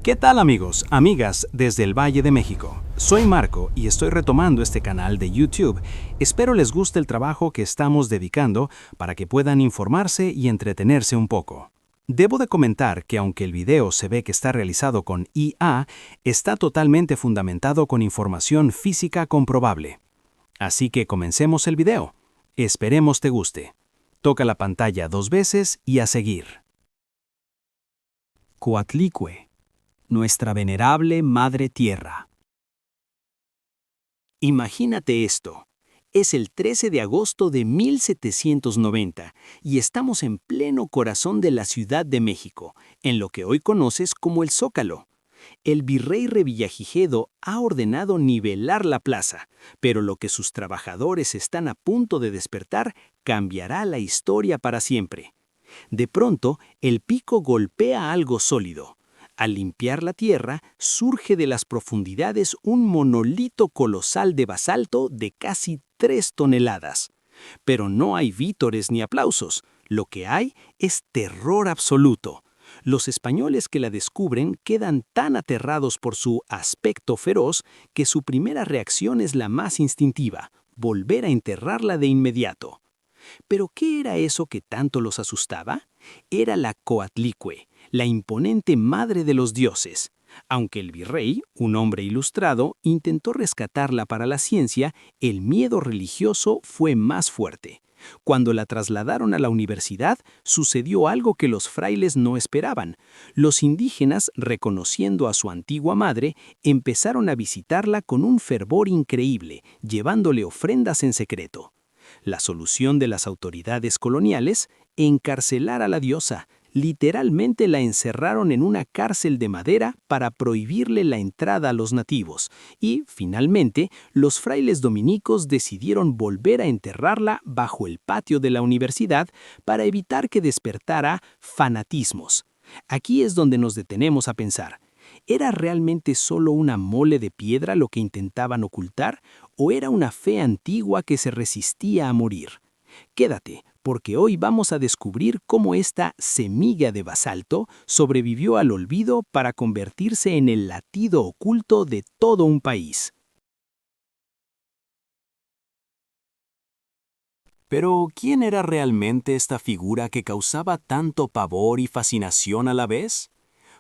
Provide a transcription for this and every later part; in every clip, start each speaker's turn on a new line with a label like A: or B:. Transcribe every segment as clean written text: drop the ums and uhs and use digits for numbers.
A: ¿Qué tal amigos, amigas desde el Valle de México? Soy Marco y estoy retomando este canal de YouTube. Espero les guste el trabajo que estamos dedicando para que puedan informarse y entretenerse un poco. Debo de comentar que aunque el video se ve que está realizado con IA, está totalmente fundamentado con información física comprobable. Así que comencemos el video. Esperemos te guste. Toca la pantalla 2 veces y a seguir. Coatlicue, nuestra venerable Madre Tierra. Imagínate esto. Es el 13 de agosto de 1790 y estamos en pleno corazón de la Ciudad de México, en lo que hoy conoces como el Zócalo. El virrey Revillagigedo ha ordenado nivelar la plaza, pero lo que sus trabajadores están a punto de despertar cambiará la historia para siempre. De pronto, el pico golpea algo sólido. Al limpiar la tierra, surge de las profundidades un monolito colosal de basalto de casi 3 toneladas. Pero no hay vítores ni aplausos. Lo que hay es terror absoluto. Los españoles que la descubren quedan tan aterrados por su aspecto feroz que su primera reacción es la más instintiva: volver a enterrarla de inmediato. ¿Pero qué era eso que tanto los asustaba? Era la Coatlicue, la imponente madre de los dioses. Aunque el virrey, un hombre ilustrado, intentó rescatarla para la ciencia, el miedo religioso fue más fuerte. Cuando la trasladaron a la universidad, sucedió algo que los frailes no esperaban. Los indígenas, reconociendo a su antigua madre, empezaron a visitarla con un fervor increíble, llevándole ofrendas en secreto. La solución de las autoridades coloniales: encarcelar a la diosa. Literalmente la encerraron en una cárcel de madera para prohibirle la entrada a los nativos. Y, finalmente, los frailes dominicos decidieron volver a enterrarla bajo el patio de la universidad para evitar que despertara fanatismos. Aquí es donde nos detenemos a pensar. ¿Era realmente solo una mole de piedra lo que intentaban ocultar, o era una fe antigua que se resistía a morir? Quédate, porque hoy vamos a descubrir cómo esta semilla de basalto sobrevivió al olvido para convertirse en el latido oculto de todo un país. Pero, ¿quién era realmente esta figura que causaba tanto pavor y fascinación a la vez?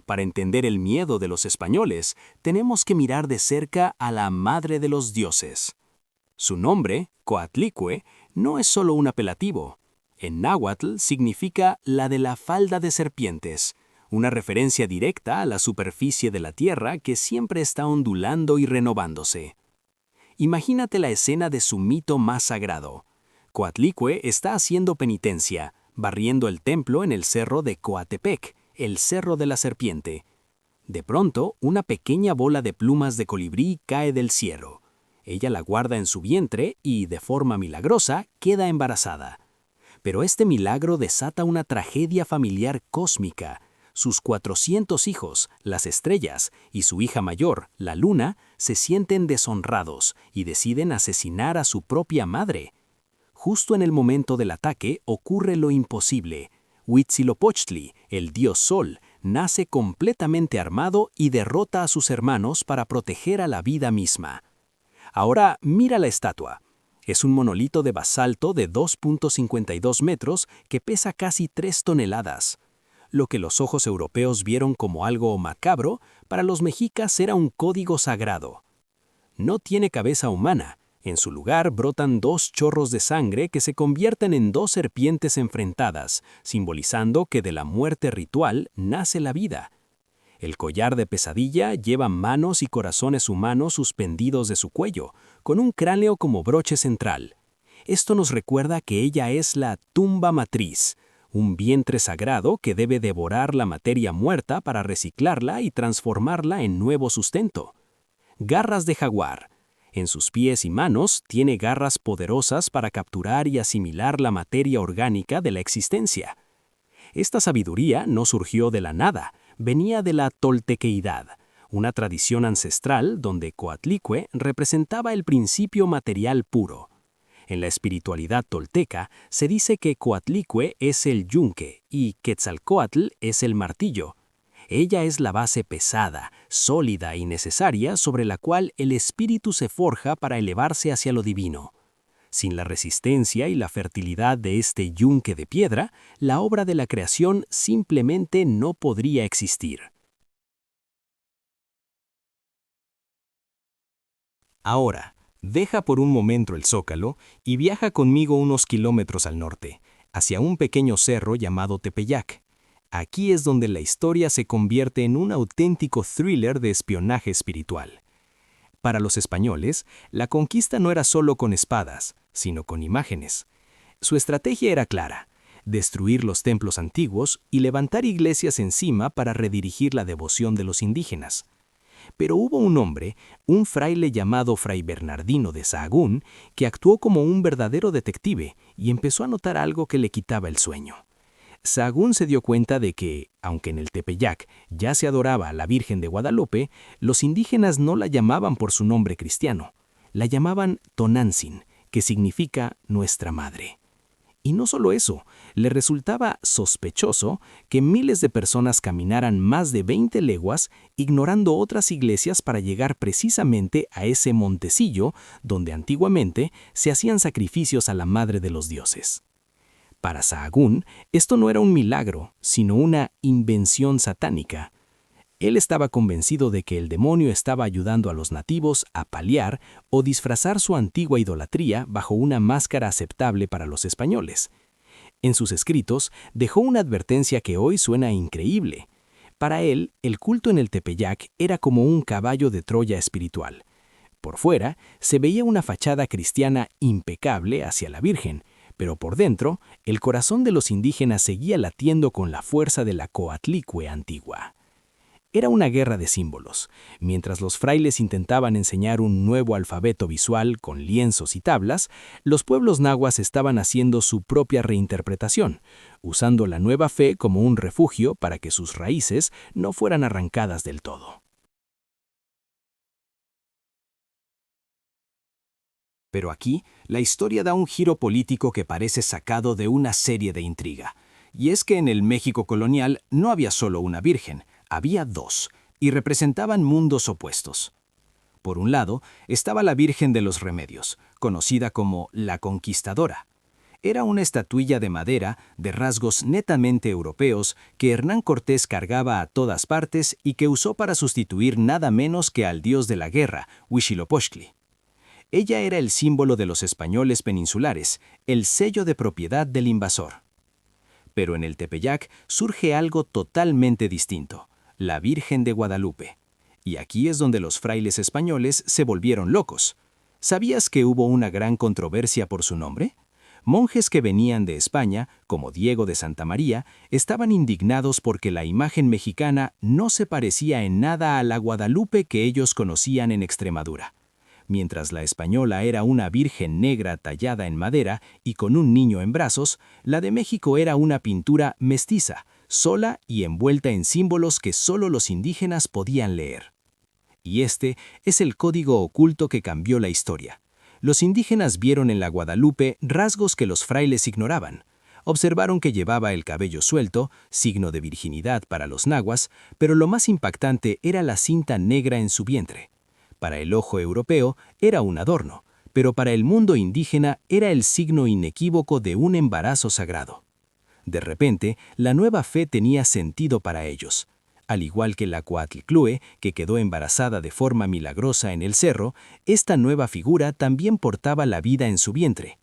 A: Para entender el miedo de los españoles, tenemos que mirar de cerca a la madre de los dioses. Su nombre, Coatlicue, no es solo un apelativo. En náhuatl significa la de la falda de serpientes, una referencia directa a la superficie de la tierra que siempre está ondulando y renovándose. Imagínate la escena de su mito más sagrado. Coatlicue está haciendo penitencia, barriendo el templo en el cerro de Coatepec, el cerro de la serpiente. De pronto, una pequeña bola de plumas de colibrí cae del cielo. Ella la guarda en su vientre y, de forma milagrosa, queda embarazada. Pero este milagro desata una tragedia familiar cósmica. Sus 400 hijos, las estrellas, y su hija mayor, la luna, se sienten deshonrados y deciden asesinar a su propia madre. Justo en el momento del ataque ocurre lo imposible. Huitzilopochtli, el dios Sol, nace completamente armado y derrota a sus hermanos para proteger a la vida misma. Ahora mira la estatua. Es un monolito de basalto de 2.52 metros que pesa casi 3 toneladas. Lo que los ojos europeos vieron como algo macabro, para los mexicas era un código sagrado. No tiene cabeza humana. En su lugar brotan 2 chorros de sangre que se convierten en 2 serpientes enfrentadas, simbolizando que de la muerte ritual nace la vida. El collar de pesadilla lleva manos y corazones humanos suspendidos de su cuello, con un cráneo como broche central. Esto nos recuerda que ella es la tumba matriz, un vientre sagrado que debe devorar la materia muerta para reciclarla y transformarla en nuevo sustento. Garras de jaguar. En sus pies y manos tiene garras poderosas para capturar y asimilar la materia orgánica de la existencia. Esta sabiduría no surgió de la nada, venía de la toltequeidad, una tradición ancestral donde Coatlicue representaba el principio material puro. En la espiritualidad tolteca se dice que Coatlicue es el yunque y Quetzalcóatl es el martillo. Ella es la base pesada, sólida y necesaria sobre la cual el espíritu se forja para elevarse hacia lo divino. Sin la resistencia y la fertilidad de este yunque de piedra, la obra de la creación simplemente no podría existir. Ahora, deja por un momento el Zócalo y viaja conmigo unos kilómetros al norte, hacia un pequeño cerro llamado Tepeyac. Aquí es donde la historia se convierte en un auténtico thriller de espionaje espiritual. Para los españoles, la conquista no era solo con espadas, sino con imágenes. Su estrategia era clara: destruir los templos antiguos y levantar iglesias encima para redirigir la devoción de los indígenas. Pero hubo un hombre, un fraile llamado Fray Bernardino de Sahagún, que actuó como un verdadero detective y empezó a notar algo que le quitaba el sueño. Sahagún se dio cuenta de que, aunque en el Tepeyac ya se adoraba a la Virgen de Guadalupe, los indígenas no la llamaban por su nombre cristiano. La llamaban Tonantzin, que significa Nuestra Madre. Y no solo eso, le resultaba sospechoso que miles de personas caminaran más de 20 leguas ignorando otras iglesias para llegar precisamente a ese montecillo donde antiguamente se hacían sacrificios a la Madre de los Dioses. Para Sahagún, esto no era un milagro, sino una invención satánica. Él estaba convencido de que el demonio estaba ayudando a los nativos a paliar o disfrazar su antigua idolatría bajo una máscara aceptable para los españoles. En sus escritos dejó una advertencia que hoy suena increíble. Para él, el culto en el Tepeyac era como un caballo de Troya espiritual. Por fuera, se veía una fachada cristiana impecable hacia la Virgen, pero por dentro, el corazón de los indígenas seguía latiendo con la fuerza de la Coatlicue antigua. Era una guerra de símbolos. Mientras los frailes intentaban enseñar un nuevo alfabeto visual con lienzos y tablas, los pueblos nahuas estaban haciendo su propia reinterpretación, usando la nueva fe como un refugio para que sus raíces no fueran arrancadas del todo. Pero aquí, la historia da un giro político que parece sacado de una serie de intriga. Y es que en el México colonial no había solo una virgen, había dos, y representaban mundos opuestos. Por un lado, estaba la Virgen de los Remedios, conocida como la Conquistadora. Era una estatuilla de madera de rasgos netamente europeos que Hernán Cortés cargaba a todas partes y que usó para sustituir nada menos que al dios de la guerra, Huitzilopochtli. Ella era el símbolo de los españoles peninsulares, el sello de propiedad del invasor. Pero en el Tepeyac surge algo totalmente distinto: la Virgen de Guadalupe. Y aquí es donde los frailes españoles se volvieron locos. ¿Sabías que hubo una gran controversia por su nombre? Monjes que venían de España, como Diego de Santa María, estaban indignados porque la imagen mexicana no se parecía en nada a la Guadalupe que ellos conocían en Extremadura. Mientras la española era una virgen negra tallada en madera y con un niño en brazos, la de México era una pintura mestiza, sola y envuelta en símbolos que solo los indígenas podían leer. Y este es el código oculto que cambió la historia. Los indígenas vieron en la Guadalupe rasgos que los frailes ignoraban. Observaron que llevaba el cabello suelto, signo de virginidad para los nahuas, pero lo más impactante era la cinta negra en su vientre. Para el ojo europeo era un adorno, pero para el mundo indígena era el signo inequívoco de un embarazo sagrado. De repente, la nueva fe tenía sentido para ellos. Al igual que la Coatlicue, que quedó embarazada de forma milagrosa en el cerro, esta nueva figura también portaba la vida en su vientre.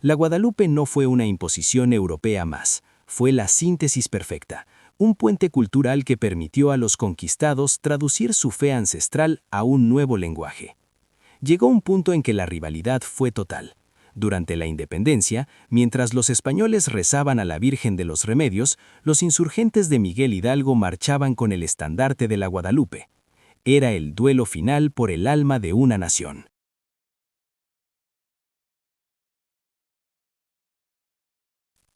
A: La Guadalupe no fue una imposición europea más, fue la síntesis perfecta, un puente cultural que permitió a los conquistados traducir su fe ancestral a un nuevo lenguaje. Llegó un punto en que la rivalidad fue total. Durante la independencia, mientras los españoles rezaban a la Virgen de los Remedios, los insurgentes de Miguel Hidalgo marchaban con el estandarte de la Guadalupe. Era el duelo final por el alma de una nación.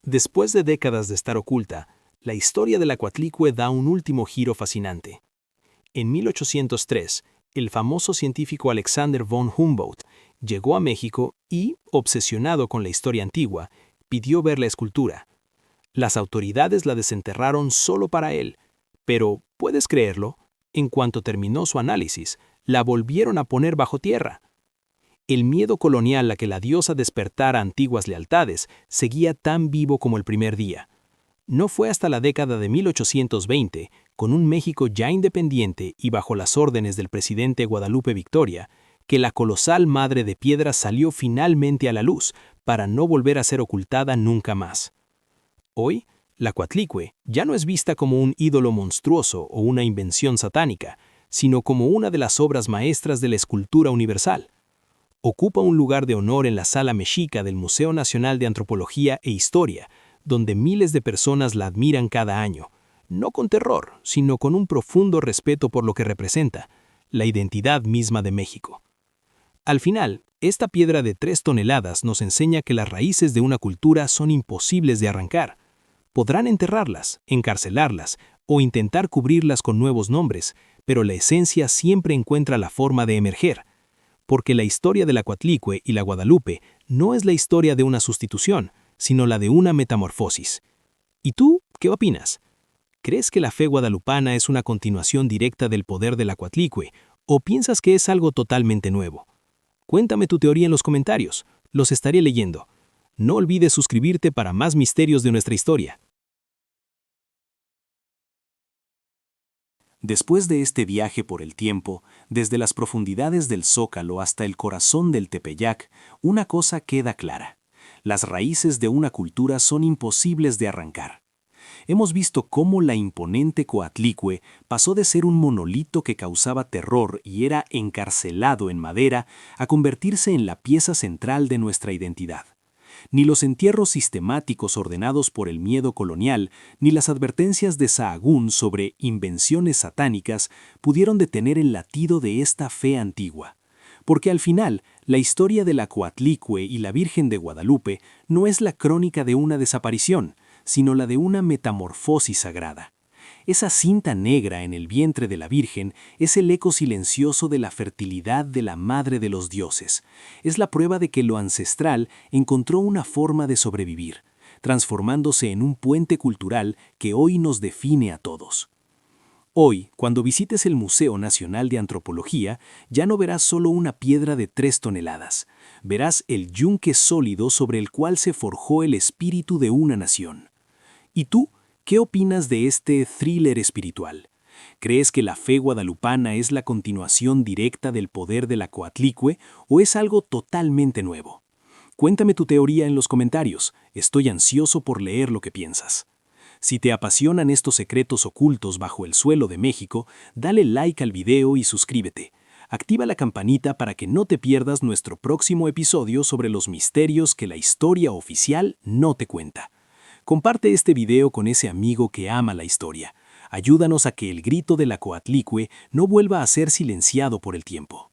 A: Después de décadas de estar oculta, la historia de la Coatlicue da un último giro fascinante. En 1803, el famoso científico Alexander von Humboldt llegó a México y, obsesionado con la historia antigua, pidió ver la escultura. Las autoridades la desenterraron solo para él, Pero, ¿puedes creerlo? En cuanto terminó su análisis, la volvieron a poner bajo tierra. El miedo colonial a que la diosa despertara antiguas lealtades seguía tan vivo como el primer día. No fue hasta la década de 1820, con un México ya independiente y bajo las órdenes del presidente Guadalupe Victoria, que la colosal madre de piedra salió finalmente a la luz para no volver a ser ocultada nunca más. Hoy, la Coatlicue ya no es vista como un ídolo monstruoso o una invención satánica, sino como una de las obras maestras de la escultura universal. Ocupa un lugar de honor en la Sala Mexica del Museo Nacional de Antropología e Historia, donde miles de personas la admiran cada año, no con terror, sino con un profundo respeto por lo que representa, la identidad misma de México. Al final, esta piedra de 3 toneladas nos enseña que las raíces de una cultura son imposibles de arrancar. Podrán enterrarlas, encarcelarlas o intentar cubrirlas con nuevos nombres, pero la esencia siempre encuentra la forma de emerger, porque la historia de la Coatlicue y la Guadalupe no es la historia de una sustitución, sino la de una metamorfosis. ¿Y tú qué opinas? ¿Crees que la fe guadalupana es una continuación directa del poder de la Coatlicue o piensas que es algo totalmente nuevo? Cuéntame tu teoría en los comentarios, los estaré leyendo. No olvides suscribirte para más misterios de nuestra historia. Después de este viaje por el tiempo, desde las profundidades del Zócalo hasta el corazón del Tepeyac, una cosa queda clara: las raíces de una cultura son imposibles de arrancar. Hemos visto cómo la imponente Coatlicue pasó de ser un monolito que causaba terror y era encarcelado en madera a convertirse en la pieza central de nuestra identidad. Ni los entierros sistemáticos ordenados por el miedo colonial, ni las advertencias de Sahagún sobre invenciones satánicas pudieron detener el latido de esta fe antigua. Porque al final, la historia de la Coatlicue y la Virgen de Guadalupe no es la crónica de una desaparición, sino la de una metamorfosis sagrada. Esa cinta negra en el vientre de la Virgen es el eco silencioso de la fertilidad de la Madre de los Dioses. Es la prueba de que lo ancestral encontró una forma de sobrevivir, transformándose en un puente cultural que hoy nos define a todos. Hoy, cuando visites el Museo Nacional de Antropología, ya no verás solo una piedra de 3 toneladas. Verás el yunque sólido sobre el cual se forjó el espíritu de una nación. ¿Y tú? ¿Qué opinas de este thriller espiritual? ¿Crees que la fe guadalupana es la continuación directa del poder de la Coatlicue o es algo totalmente nuevo? Cuéntame tu teoría en los comentarios. Estoy ansioso por leer lo que piensas. Si te apasionan estos secretos ocultos bajo el suelo de México, dale like al video y suscríbete. Activa la campanita para que no te pierdas nuestro próximo episodio sobre los misterios que la historia oficial no te cuenta. Comparte este video con ese amigo que ama la historia. Ayúdanos a que el grito de la Coatlicue no vuelva a ser silenciado por el tiempo.